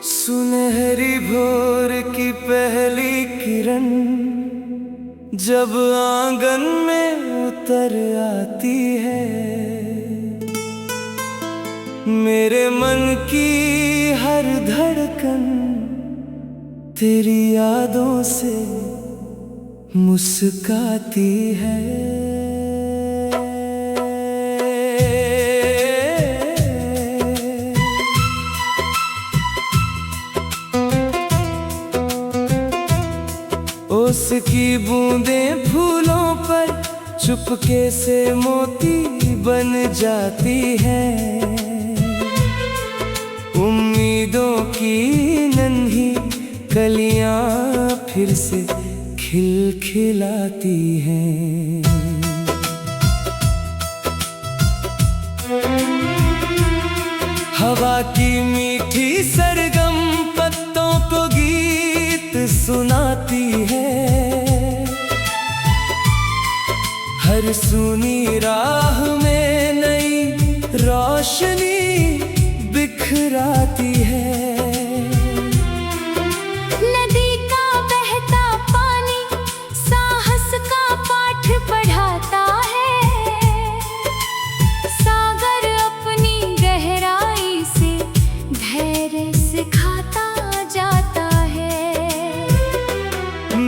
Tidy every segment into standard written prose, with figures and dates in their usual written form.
सुनहरी भोर की पहली किरण जब आंगन में उतर आती है, मेरे मन की हर धड़कन तेरी यादों से मुस्काती है। उसकी बूंदें फूलों पर चुपके से मोती बन जाती हैं, उम्मीदों की नन्ही कलियां फिर से खिलखिलाती हैं। हवा की मीठी सरगम पत्तों को गीत सुनाती है, हर सूनी राह में नई रोशनी बिखराती है। नदी का बहता पानी साहस का पाठ पढ़ाता है, सागर अपनी गहराई से धैर्य सिखाता जाता है।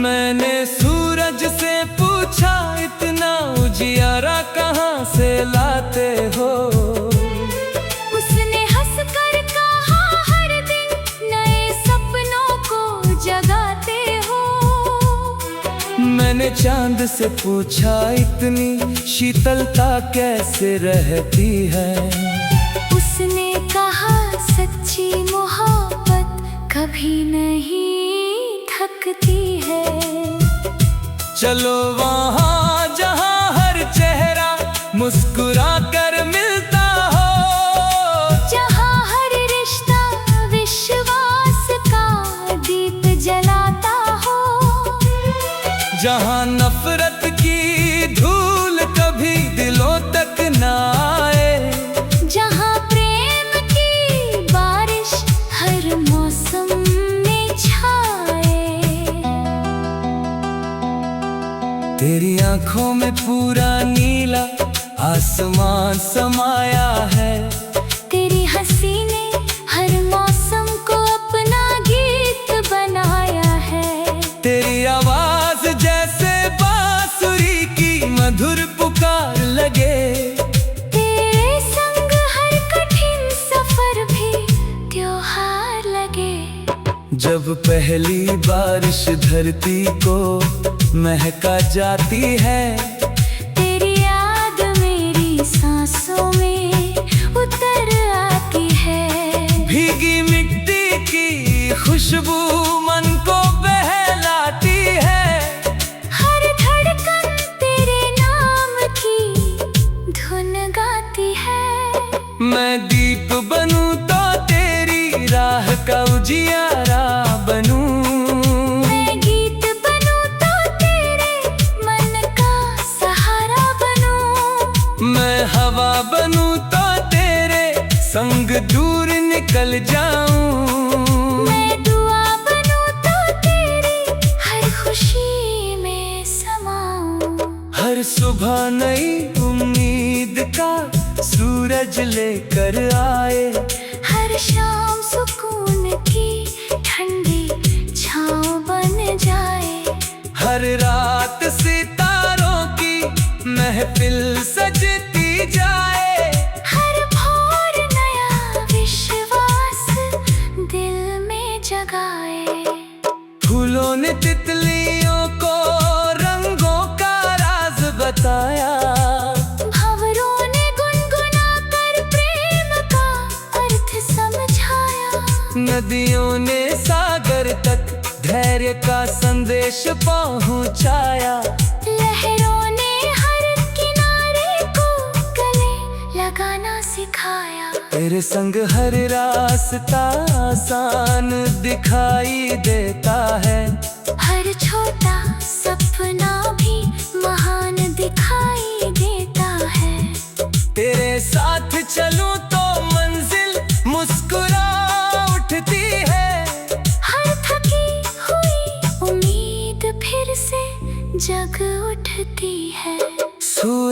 मैंने सूरज से पूछा, इतना उजियारा कहाँ से लाते हो? उसने हंसकर कहा, हर दिन नए सपनों को जगाते हो। मैंने चांद से पूछा, इतनी शीतलता कैसे रहती है? उसने कहा, सच्ची मोहब्बत कभी नहीं थकती है। चलो वहाँ जहाँ हर चेहरा मुस्कुरा कर मिलता हो, जहाँ हर रिश्ता विश्वास का दीप जलाता हो, जहाँ नफरत की धूल कभी दिलों तक ना आए, जहाँ प्रेम की बारिश हर मौसम में छाए। तेरी आंखों में पूरा नीला आसमान समाया है, तेरी हंसी ने हर मौसम को अपना गीत बनाया है। तेरी आवाज जैसे बांसुरी की मधुर पुकार लगे, तेरे संग हर कठिन सफर भी त्योहार लगे। जब पहली बारिश धरती को महका जाती है, तेरी याद मेरी सांसों में उतर आती है। भीगी मिट्टी की खुशबू मन को बहलाती है, हर धड़कन तेरे नाम की धुन गाती है। मैं दीप बनूं तो तेरी राह का उजियारा बनूं, मैं गीत बनूं तो तेरे मन का सहारा बनूं, मैं हवा बनूं तो तेरे संग दूर निकल जाऊं, मैं दुआ बनूं तो तेरी हर खुशी में समाऊं। हर सुबह नई उम्मीद का सूरज लेकर आए, हर शाम सुकून की ठंडी छाँव बन जाए। हर रात सितारों की महफिल सजती जाए, हर भोर नया विश्वास दिल में जगाए। फूलों ने तितलियों को रंगों का राज बताया, भंवरों ने गुनगुना कर प्रेम का अर्थ समझाया। नदियों ने सागर तक धैर्य का संदेश पहुंचाया, लहरों ने हर किनारे को गले लगाना सिखाया। तेरे संग हर रास्ता आसान दिखाई देता है, हर छोटा सपना भी महान दिखाई देता है।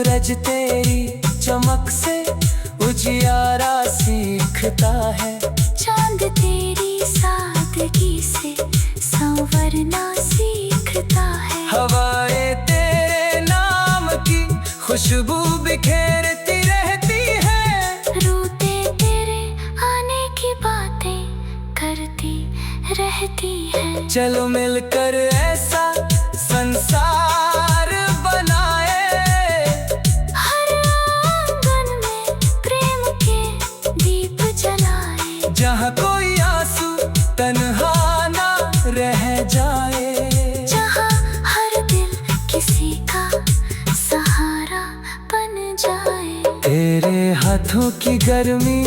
सूरज तेरी चमक से उजियारा सीखता है। चांद तेरी सादगी से संवरना सीखता है। हवाएं तेरे नाम की खुशबू बिखेरती रहती है। रूते तेरे आने की बातें करती रहती है। चलो मिलकर ऐसा संसार बनाए, हर आंगन में प्रेम के दीप जलाए। जहाँ कोई आंसू तन्हा ना रह जाए। जहाँ हर दिल किसी का सहारा बन जाए। तेरे हाथों की गर्मी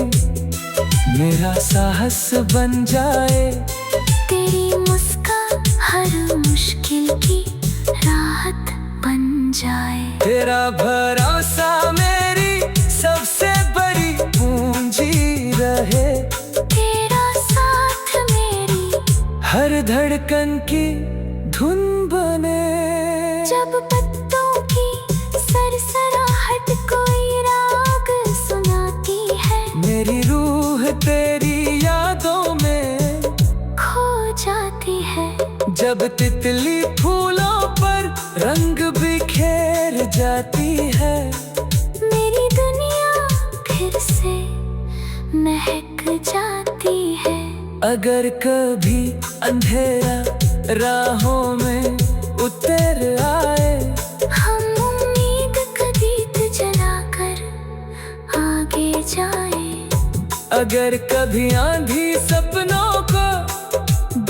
मेरा साहस बन जाए। तेरी मुस्कान हर मुश्किल की राहत बन जाए। तेरा भरोसा मेरी सबसे बड़ी पूंजी रहे। तेरा साथ मेरी हर धड़कन की धुन बने। जब पत्तों की सरसराहट कोई राग सुनाती है। मेरी रूह तेरी यादों में खो जाती है। जब तितली फूलों पर रंग बिखेर जाती है। मेरी दुनिया फिर से महक जाती है। अगर कभी अंधेरा राहों में उतर आए, हम उम्मीद का दीप जलाकर आगे जाए। अगर कभी आंधी सपनों को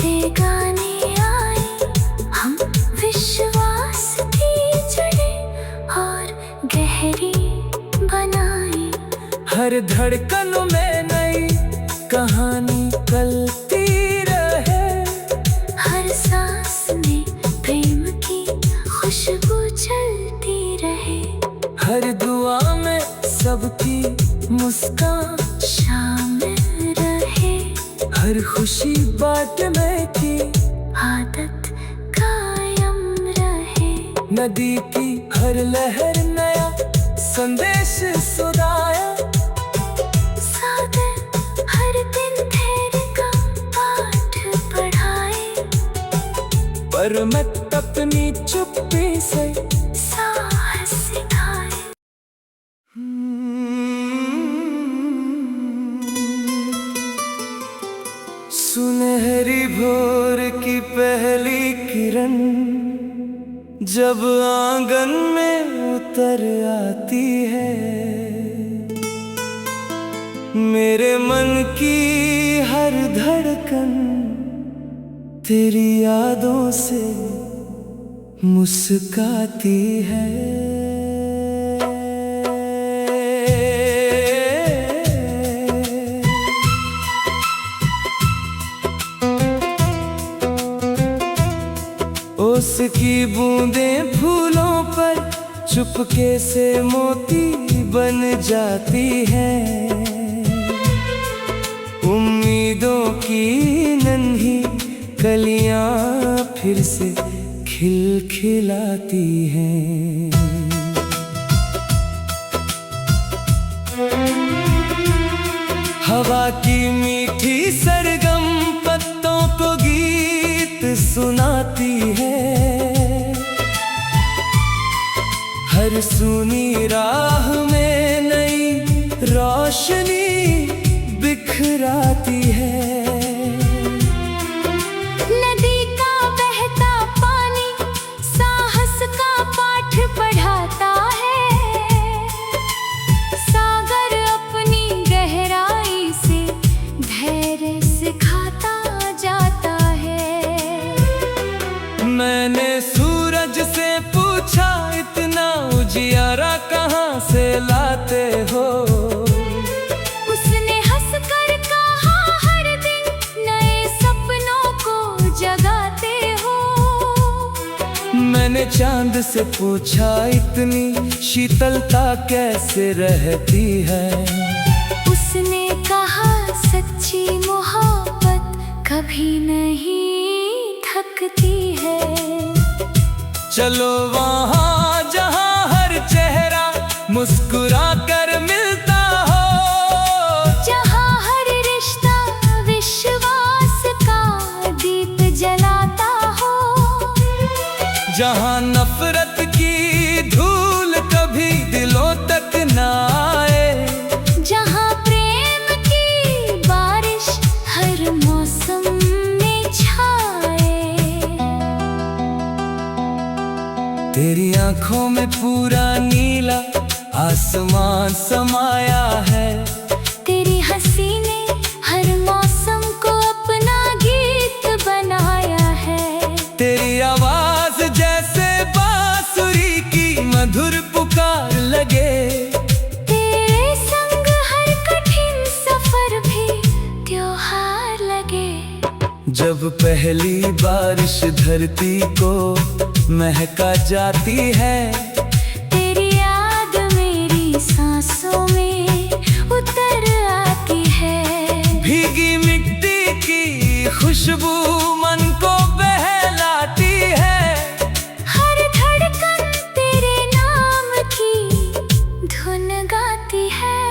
बेगाने आए, हम विश्वास की जड़ें और गहरी बनाए। हर धड़कन में नई कहानी चलती रहे। हर सांस में प्रेम की खुशबू चलती रहे। हर दुआ में सबकी मुस्कान शामिल रहे। हर खुशी बांटने की आदत कायम रहे। नदी की हर लहर नया संदेश सुनाया। सागर हर दिन धैर्य का पाठ पढ़ाए। पर मत अपनी चुप्पी से साहस सिखाए। सुनहरी भोर की पहली किरण जब आंगन में उतर आती है। मेरे मन की हर धड़कन तेरी यादों से मुस्काती है। उसकी बूंदें फूलों पर चुपके से मोती बन जाती हैं। उम्मीदों की नन्ही कलियां फिर से खिलखिलाती हैं। हवा की मीठी सरगम पत्तों को गीत सुनाती है। हर सूनी राह में नई रोशनी बिखराती है। नदी का बहता पानी साहस का पाठ पढ़ाता है। सागर अपनी गहराई से धैर्य सिखाता जाता है। मैंने सूरज से पूछा इतना उजियारा कहाँ से लाते हो। उसने हंसकर कहा हर दिन नए सपनों को जगाते हो। मैंने चांद से पूछा इतनी शीतलता कैसे रहती है। उसने कहा सच्ची मोहब्बत कभी नहीं थकती है। चलो वहाँ जहाँ हर चेहरा मुस्कुरा कर मिलता हो। जहाँ हर रिश्ता विश्वास का दीप जलाता हो। जहाँ नफरत की धूल कभी दिलों तक ना आए। जहाँ प्रेम की बारिश हर मौसम में छाए। तेरी आंखों में पूरा नीला आसमान समाया है। तेरी हंसी ने हर मौसम को अपना गीत बनाया है। तेरी आवाज जैसे बांसुरी की मधुर पुकार लगे। तेरे संग हर कठिन सफर भी त्योहार लगे। जब पहली बारिश धरती को महका जाती है। तेरी याद मेरी सांसों में उतर आती है। भीगी मिट्टी की खुशबू मन को बहलाती है। हर धड़कन तेरे नाम की धुन गाती है।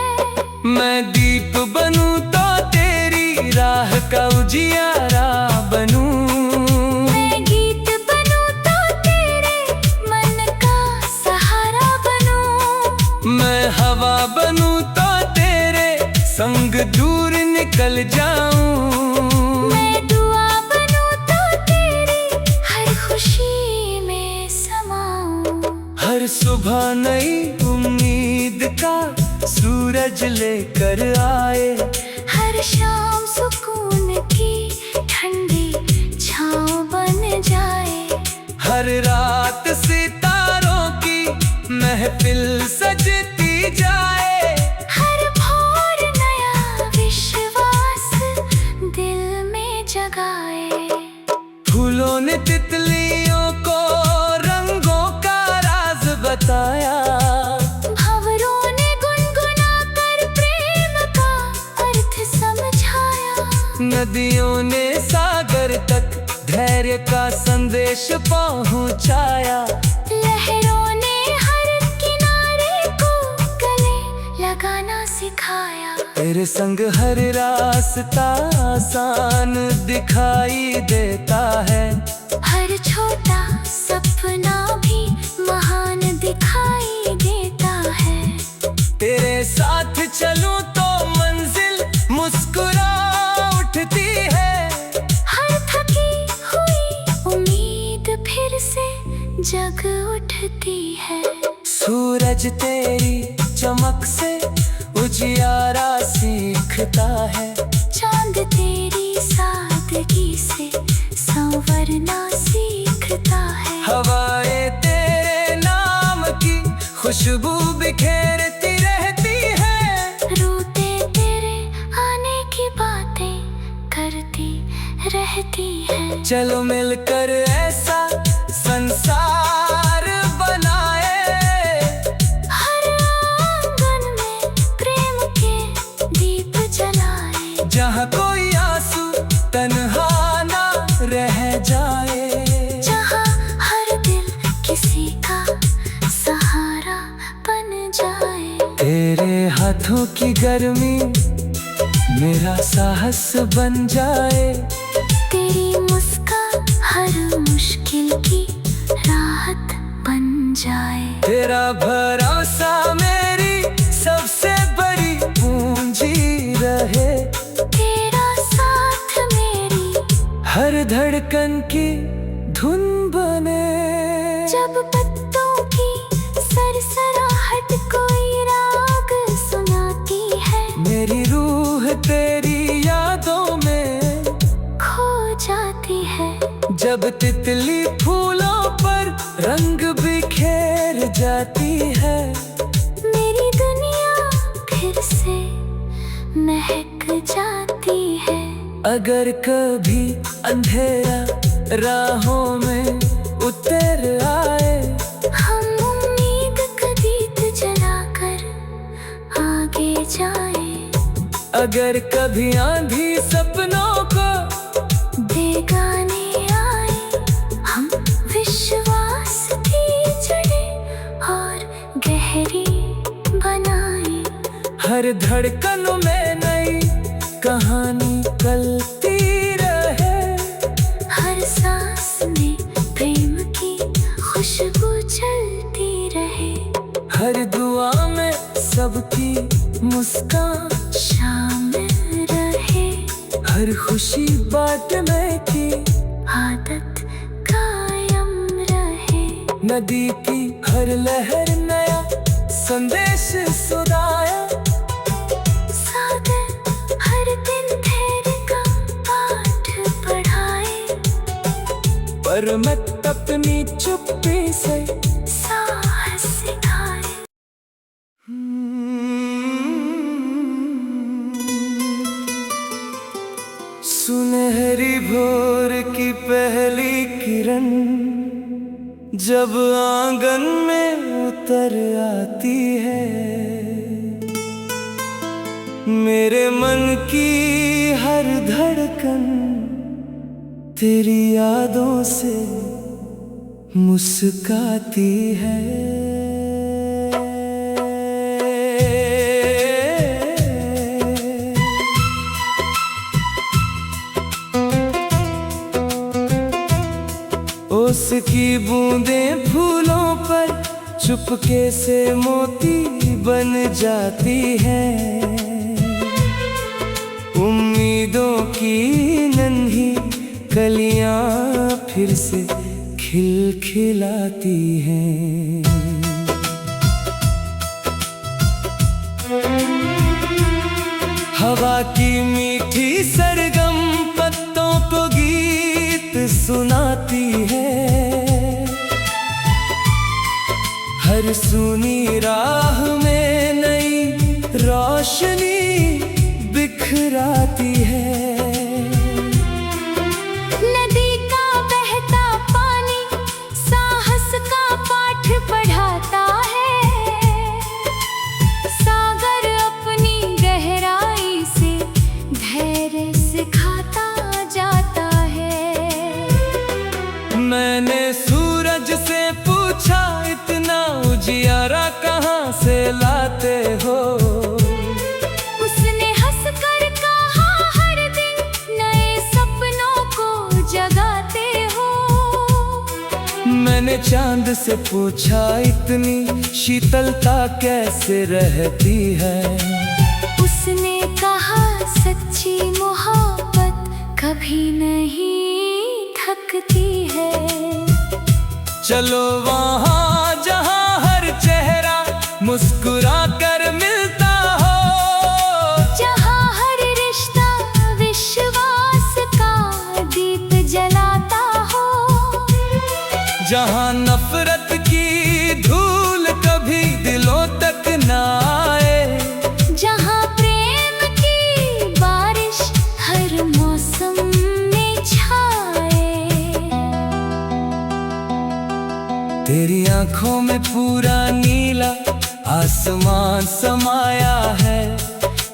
मैं दीप बनूं तो तेरी राह का उजियारा बनूं। मैं गीत बनूं तो तेरे मन का सहारा बनूं। मैं हवा बनूं तो तेरे संग दूर निकल जाऊं। मैं दुआ बनूं तो तेरी हर खुशी में समाऊं। हर सुबह नई उम्मीद का सूरज लेकर आए। हर शाम सुकून की ठंडी छाँव बन जाए। हर रात सितारों की महफिल सजती जाए। हर भोर नया विश्वास दिल में जगाए। फूलों ने तितलियों को रंगों का राज बताया। भंवरों ने गुनगुना कर प्रेम का अर्थ समझाया। नदियों ने सागर तक धैर्य का संदेश पहुंचाया। लहरों ने हर किनारे को गले लगाना सिखाया। तेरे संग हर रास्ता आसान दिखाई देता है। हर छोटा सपना भी महान दिखाई देता है। तेरे साथ चलूं तो मंजिल मुस्कुरा उठती है। हर थकी हुई उम्मीद फिर से जग उठती है। सूरज तेरी चमक से उजियारा सीखता है। चांद तेरी सादगी से संवरना सीखता है। हवाएं तेरे नाम की खुशबू बिखेरती रहती है। रूते तेरे आने की बातें करती रहती है। चलो मिलकर ऐसा संसार बनाए। हर आंगन में प्रेम के दीप जलाए। जहाँ कोई आंसू तन्हा ना रह जाए। जहाँ हर दिल किसी का सहारा बन जाए। तेरे हाथों की गर्मी मेरा साहस बन जाए। तेरी मुस्कान हर मुश्किल की राहत बन जाए। तेरा भरोसा मेरी सबसे बड़ी पूंजी रहे। तेरा साथ मेरी हर धड़कन की धुन बने। जब पत्तों की सरसराहट कोई राग सुनाती है। मेरी रूह तेरी यादों में खो जाती है। जब तितली फूलों पर रंग बिखेर जाती है। मेरी दुनिया फिर से महक जाती है। अगर कभी अंधेरा राहों में उतर आए। हम उम्मीद का दीप जलाकर आगे जाए। अगर कभी आंधी सपनों को बेगाने आए। हम विश्वास की जड़ें और गहरी बनाए। हर धड़कन में नई कहानी चलती रहे। हर सांस में प्रेम की खुशबू चलती रहे। हर दुआ में सबकी मुस्कान शामिल रहे। हर खुशी बांटने की आदत कायम रहे। नदी की हर लहर नया संदेश सुनाया। सागर हर दिन धैर्य का पाठ पढ़ाए। पर मत अपनी चुप्पी से साहस सिखाए। सुनहरी भोर की पहली किरण जब आंगन में उतर आती है। मेरे मन की हर धड़कन तेरी यादों से मुस्काती है। उसकी बूंदें फूलों पर चुपके से मोती बन जाती हैं। उम्मीदों की नन्ही कलियां फिर से खिलखिलाती हैं। हवा की मीठी सरगम पत्तों को गीत सुनाती है। हर सूनी राह में नई रोशनी बिखराती है। नदी का बहता पानी साहस का पाठ पढ़ाता है। सागर अपनी गहराई से धैर्य सिखाता जाता है। मैंने सूरज से पूछा इतना उजियारा कहाँ से लाते हो। उसने हंसकर कहा हर दिन नए सपनों को जगाते हो। मैंने चांद से पूछा इतनी शीतलता कैसे रहती है। उसने कहा सच्ची मोहब्बत कभी नहीं थकती है। चलो वहाँ जहाँ हर चेहरा मुस्कुरा कर मिलता हो। जहाँ हर रिश्ता विश्वास का दीप जलाता हो। जहाँ नफरत की धूल कभी दिलों तक ना आए। जहाँ प्रेम की बारिश हर मौसम में छाए। तेरी आंखों में पूरा नीला आसमान समाया है।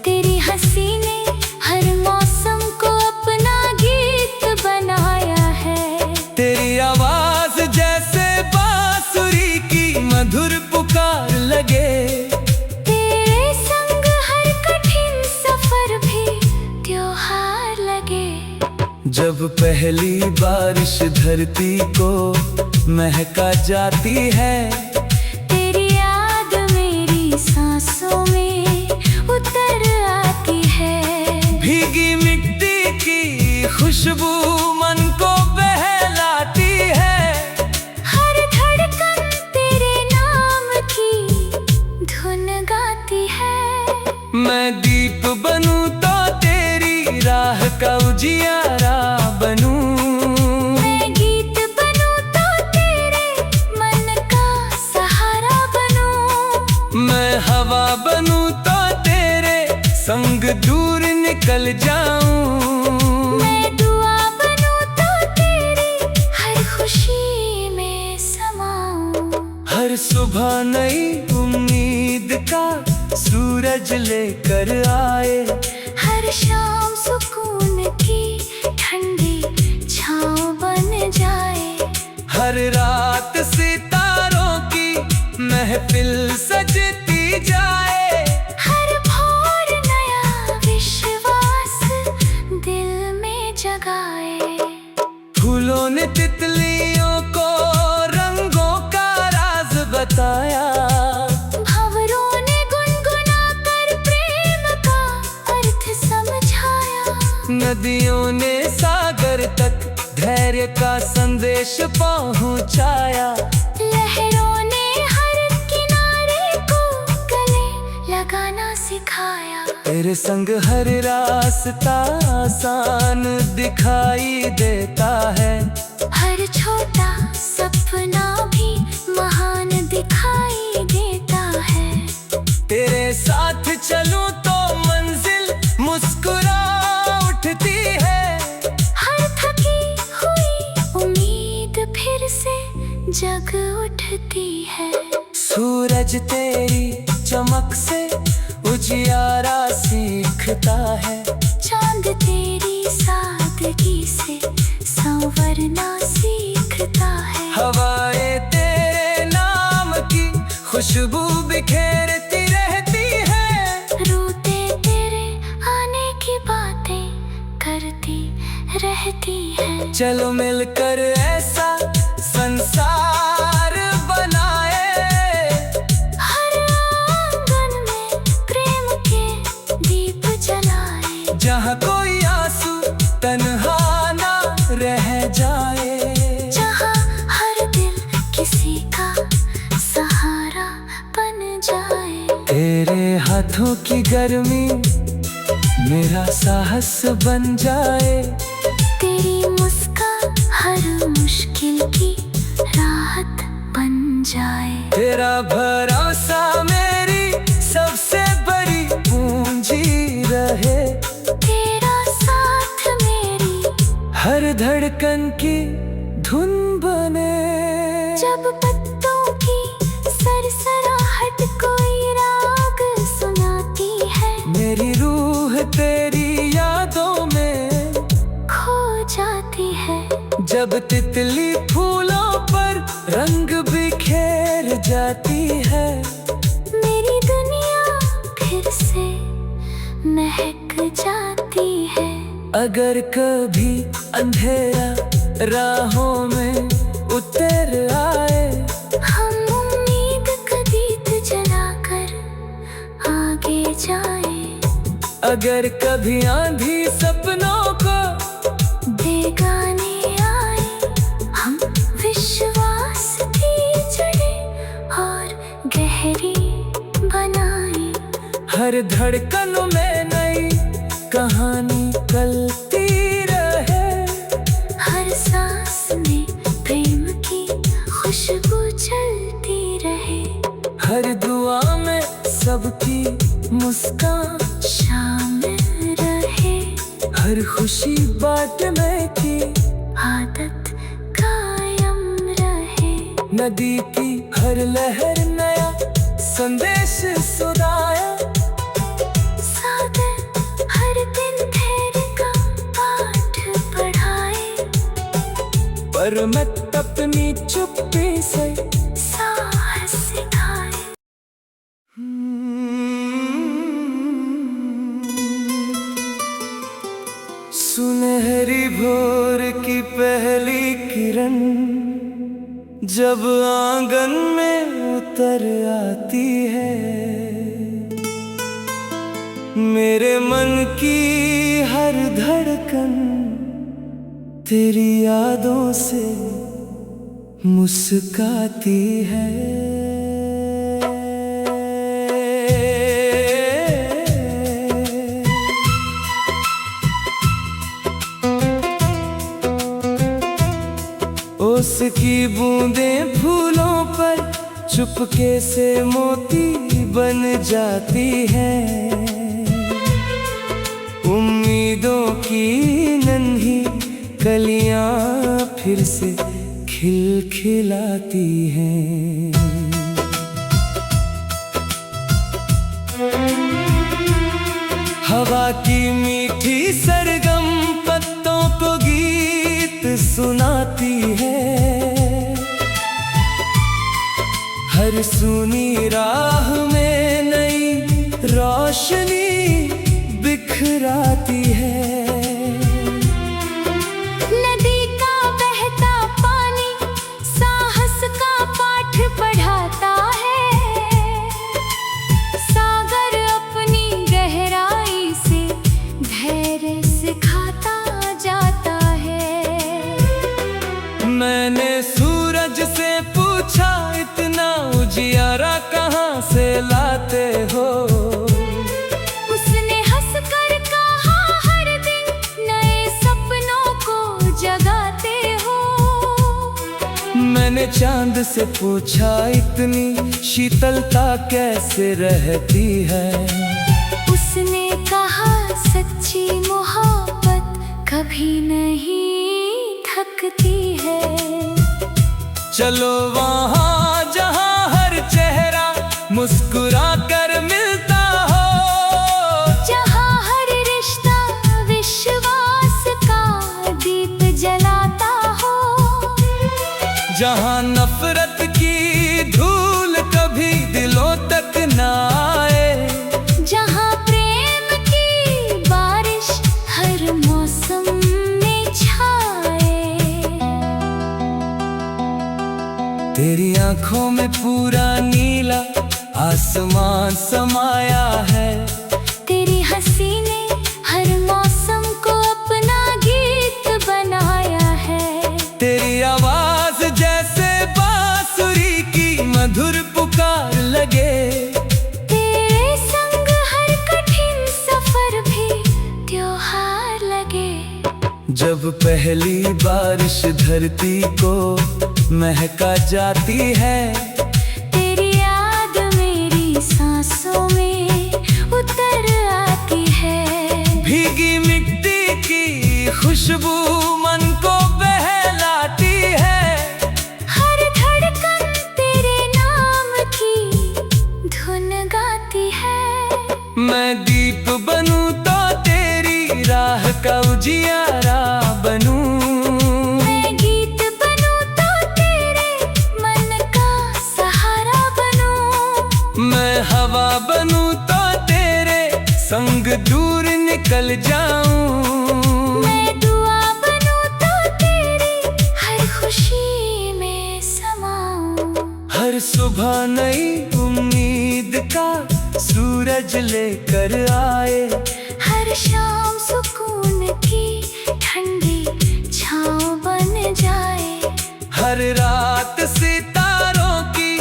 तेरी हंसी ने हर मौसम को अपना गीत बनाया है। तेरी आवाज जैसे बांसुरी की मधुर पुकार लगे। तेरे संग हर कठिन सफर भी त्योहार लगे। जब पहली बारिश धरती को महका जाती है। तेरी याद मेरी सांसों में उतर आती है। भीगी मिट्टी की खुशबू मन को बहलाती है। हर धड़कन तेरे नाम की धुन गाती है। मैं दीप बनूं तो तेरी राह का उजियारा बनूं। मैं गीत बनूं तो तेरे मन का सहारा बनूं। मैं हवा बनूं तो तेरे संग दूर निकल जाऊं। मैं दुआ बनूं तो तेरी हर खुशी में समाऊं। हर सुबह नई उम्मीद का सूरज लेकर आए। हर शाम सुकून की ठंडी छाँव बन जाए। हर रात सितारों की महफिल सजती जाए। धैर्य का संदेश पहुंचाया। लहरों ने हर किनारे को गले लगाना सिखाया। तेरे संग हर रास्ता आसान दिखाई देता है। हर छोटा सपना भी महान दिखाई देता है। तेरे साथ चलूं तो मंजिल मुस्कुरा उठती है। हर थकी हुई उम्मीद फिर से जग उठती है। सूरज तेरी चमक से उजियारा सीखता है। चांद तेरी सादगी से संवरना सीखता है। हवाएं तेरे नाम की खुशबू बिखेरती रहती है। रूते तेरे आने की बातें करती रहती है। चलो मिलकर ऐसा संसार बनाए। हर आंगन में प्रेम के दीप जलाए। जहाँ कोई आंसू तन्हा ना रह जाए। जहाँ हर दिल किसी का सहारा बन जाए। तेरे हाथों की गर्मी मेरा साहस बन जाए। तेरी मुस्कान हर मुश्किल की राहत बन जाए। तेरा भरोसा मेरी सबसे बड़ी पूंजी रहे। तेरा साथ मेरी हर धड़कन की धुन बने। जब पत्तों की सरसराहट कोई राग सुनाती है। मेरी रूह तेरी यादों में खो जाती है। जब तितली फूलों पर रंग बिखेर जाती है। मेरी दुनिया फिर से महक जाती है। अगर कभी अंधेरा राहों में उतर आए। हम उम्मीद का दीप जलाकर आगे जाए। अगर कभी आंधी सपनों को बेगाने आए। हम विश्वास की जड़ें और गहरी बनाए। हर धड़कन में नई कहानी चलती रहे। हर सांस में प्रेम की खुशबू चलती रहे। हर दुआ में सबकी मुस्कान शामिल रहे। हर खुशी बांटने की आदत कायम रहे। नदी की हर लहर नया संदेश सुनाया। सागर हर दिन धैर्य का पाठ पढ़ाए। पर मत अपनी चुप्पी से साहस सिखाए। सुनहरी भोर की पहली किरण जब आंगन में उतर आती है। मेरे मन की हर धड़कन तेरी यादों से मुस्काती है। उसकी बूंदें फूलों पर चुपके से मोती बन जाती हैं। उम्मीदों की नन्ही कलियां फिर से खिलखिलाती हैं। हवा की मीठी सरगम पत्तों को गीत सुनाती है। हर सूनी राह में नई रोशनी बिखराती है। नदी का बहता पानी साहस का पाठ पढ़ाता है। सागर अपनी गहराई से धैर्य सिखाता जाता है। चांद से पूछा इतनी शीतलता कैसे रहती है। उसने कहा सच्ची मोहब्बत कभी नहीं थकती है। चलो वहाँ जहाँ हर चेहरा मुस्कुरा कर मिलता हो, जहाँ हर रिश्ता विश्वास का दीप जलाता हो, जहाँ नफरत की धूल कभी दिलों तक ना आए, जहाँ प्रेम की बारिश हर मौसम में छाए। तेरी आंखों में पूरा नीला आसमान समाया है। तेरी हंसी ने हर मौसम को अपना गीत बनाया है। तेरी आवाज जैसे बांसुरी की मधुर पुकार लगे। तेरे संग हर कठिन सफर भी त्योहार लगे। जब पहली बारिश धरती को महका जाती है, तेरी याद मेरी सांसों में उतर आती है। भीगी मिट्टी की खुशबू मन को बहलाती है। हर धड़कन तेरे नाम की धुन गाती है। मैं दीप बनूं तो तेरी राह का उजियारा बनूं। मैं गीत बनूं तो तेरे मन का सहारा बनूं। मैं हवा बनूं तो तेरे संग दूर निकल जाऊं। मैं दुआ बनूं तो तेरी हर खुशी में समाऊं। हर सुबह नई उम्मीद का सूरज लेकर आए। हर शाम सुकून की ठंडी छाँव बन जाए। हर रात सितारों की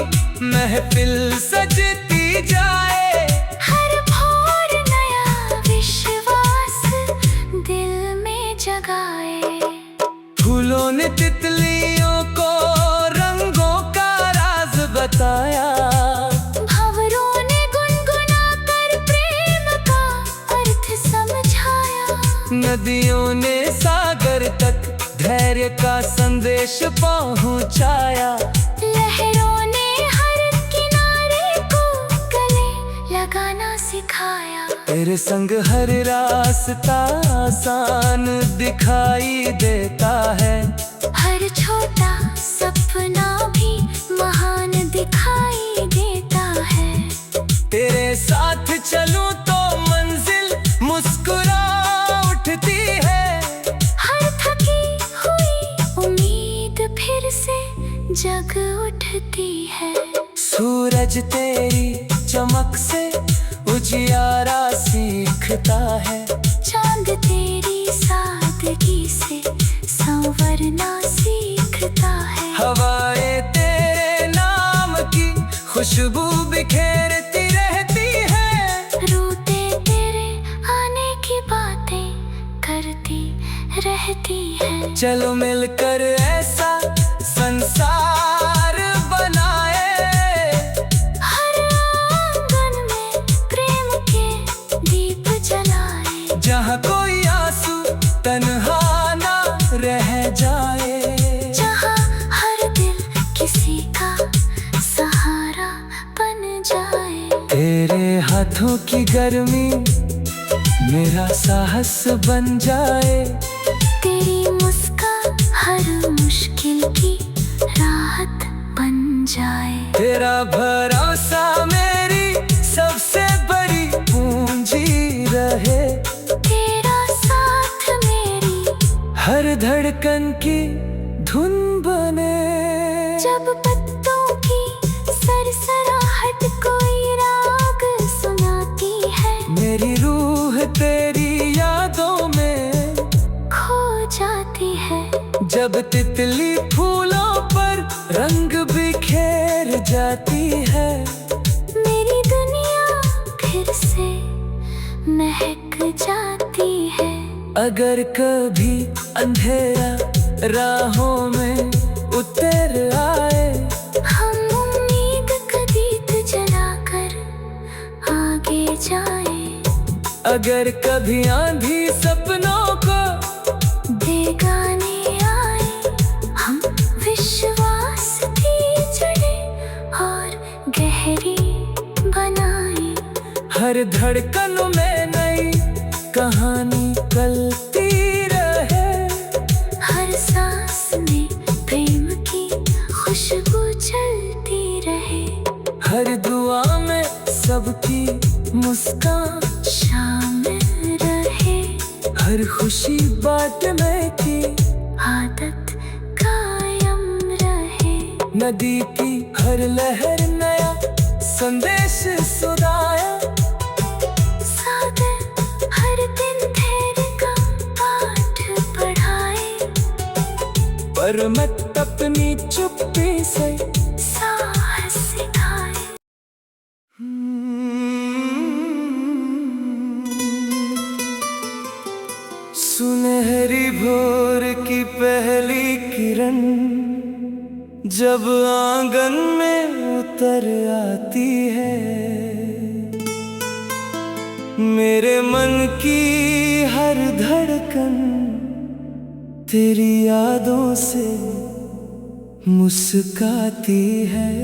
महफिल सजती जाए। हर भोर नया विश्वास दिल में जगाए। फूलों ने तितलियों को रंगों का राज बताया। भंवरों ने गुनगुना कर प्रेम का अर्थ समझाया। नदियों ने सागर तक धैर्य का संदेश पहुंचाया। लहरों ने हर किनारे को गले लगाना सिखाया। तेरे संग हर रास्ता आसान दिखाई देता है। हर छोटा सपना भी महान दिखाई देता है। तेरे साथ चलूं तो मंजिल मुस्कुरा उठती है। हर थकी हुई उम्मीद फिर से जग उठती है। सूरज तेरी चमक से उजियारा सीखता है। चांद तेरी सादगी से संवरना सीखता है। हवाएं तेरे नाम की खुशबू बिखेरती रहती है। रूते तेरे आने की बातें करती रहती है। चलो मिलकर ऐसा संसार बनाए। हर आंगन में प्रेम के दीप जलाए। जहाँ कोई आंसू तन्हा ना रह जाए। जहाँ हर दिल किसी का सहारा बन जाए। तेरे हाथों की गर्मी मेरा साहस बन जाए। तेरी मुस्कान हर मुश्किल की राहत बन जाए। तेरा भरोसा मेरी सबसे बड़ी पूंजी रहे। तेरा साथ मेरी हर धड़कन की धुन बने। जब पत्तों की सरसराहट कोई राग सुनाती है। मेरी रूह तेरी यादों में खो जाती है। जब तितली फूलों पर रंग बिखेर जाती है। मेरी दुनिया फिर से महक जाती है। अगर कभी अंधेरा राहों में उतर आए। हम उम्मीद का दीप जलाकर आगे जाए। अगर कभी आंधी सपनों को बेगाने आए, हम विश्वास की जड़ें और गहरी बनाए। हर धड़कन में नई कहानी चलती रहे। हर सांस में प्रेम की खुशबू चलती रहे। हर दुआ में सबकी मुस्कान शामिल रहे। हर खुशी बांटने की आदत कायम रहे। नदी की हर लहर नया संदेश सुनाया। सागर हर दिन धैर्य का पाठ पढ़ाए। पर मत अपनी चुप्पी से साहस सिखाए। सुनहरी भोर की पहली किरण जब आंगन में उतर आती है, मेरे मन की हर धड़कन तेरी यादों से मुस्काती है।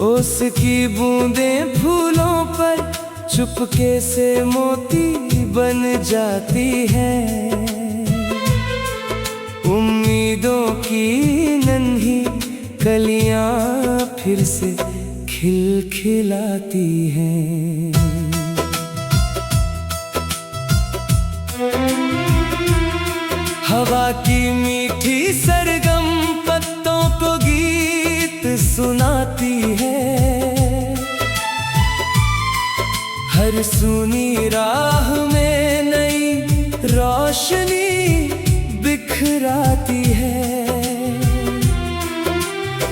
उसकी बूंदें फूलों पर चुपके से मोती बन जाती हैं। उम्मीदों की नन्ही कलियां फिर से खिलखिलाती हैं। हवा की मीठी सरगम पत्तों को गीत सुनाती है। हर सूनी राह में नई रोशनी बिखराती है।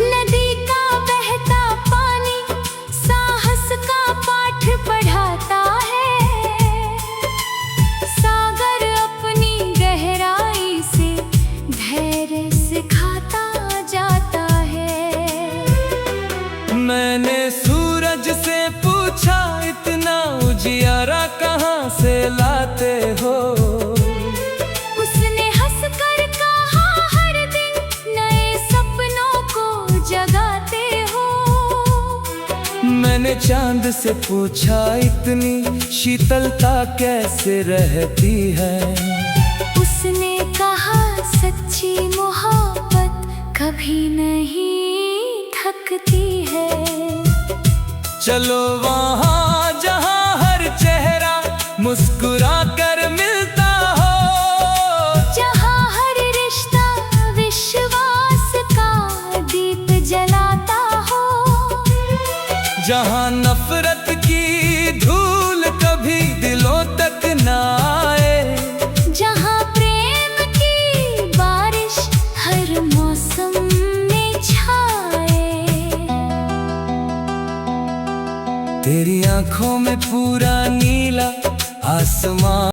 नदी का बहता पानी साहस का पाठ पढ़ाता है। सागर अपनी गहराई से धैर्य सिखाता जाता है। मैंने सूरज से पूछा, इतना उजियारा कहाँ से लाते हो? उसने हंसकर कहा, हर दिन नए सपनों को जगाते हो। मैंने चांद से पूछा, इतनी शीतलता कैसे रहती है? उसने कहा, सच्ची मोहब्बत कभी नहीं थकती है। चलो वहाँ जहाँ हर चेहरा मुस्कुरा कर मिलता हो। जहाँ हर रिश्ता विश्वास का दीप जलाता हो। जहाँ नफरत की धूल कभी दिलों तक ना आए। जहाँ प्रेम की बारिश हर मौसम में छाए। तेरी आंखों में पूरा नीला आसमां